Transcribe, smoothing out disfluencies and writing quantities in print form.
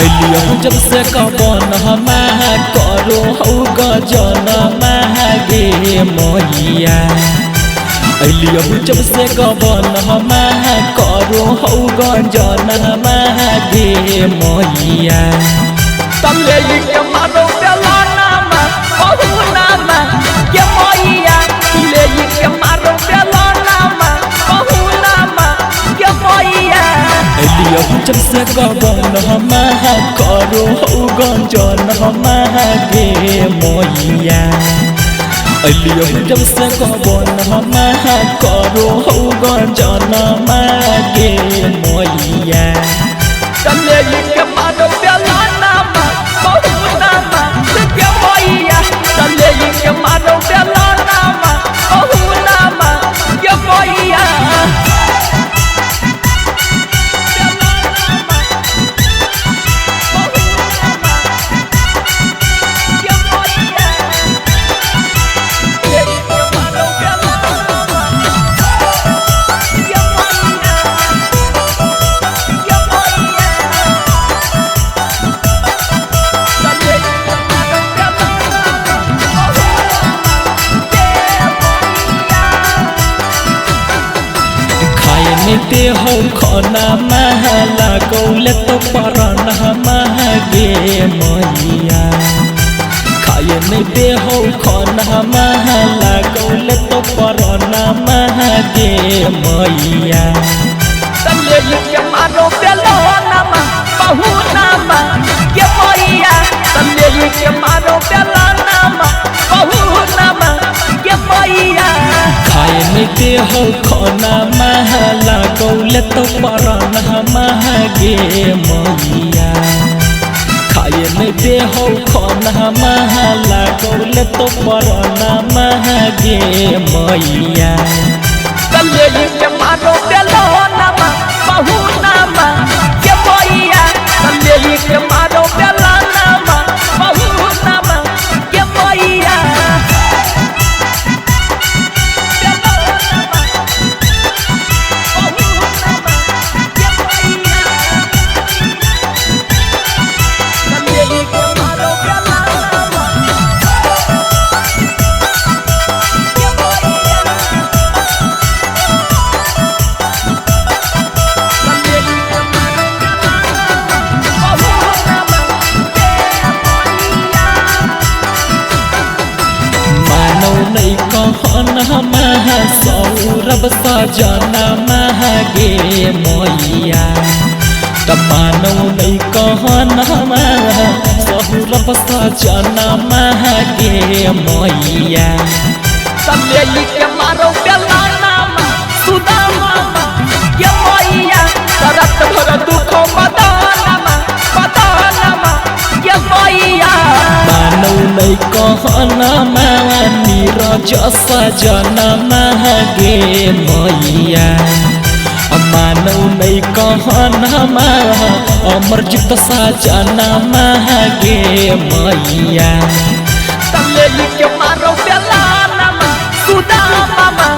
अलिया जब से कवन हमा करो हौ गजन गे मैया अलिया जब से कवन हमा करो हौ गजन गे मैया तले के मारो बेलाना बहुनामा के मैया ले के मारो बेलाना बहुनामा के मैया अलिया जब से कवन हमा करो हौ गजन गे मैया अलिया जब से कवन हमा करो हौ गजन गे मैया तले के मारो बेलाना बहुनामा के मैया तले के मारो बेलाना बहुनामा के मैया ते हो खाना महला गौले तो परना गे मैया खाए नहीं दे हो खाना महला गौले तो परना गे मैया तले के मारो बेलाना बहुनामा के मैया तले के मारो बेलाना बहुनामा के मैया खाए नहीं दे हो खाना महला गौले तो परना गे मैया खाए नहीं दे हो खाना महला गौले तो परना गे मैया तले के मारो बेलाना बहुनामा के मैया तले के मारो बेलाना बहुनामा के मैया नहीं कहना सौरभ सजना गे मैया तमानो नहीं कहना सौरभ सजना गे मैया तले के मारो बेलाना सुदामा के मैया तरत भर दुख बदाना के मैया मानो नहीं कहना नीरज सजना गे मैया मानो नहीं कहना अमरजीत सजना गे मैया तले के मारो बेलाना सुदामा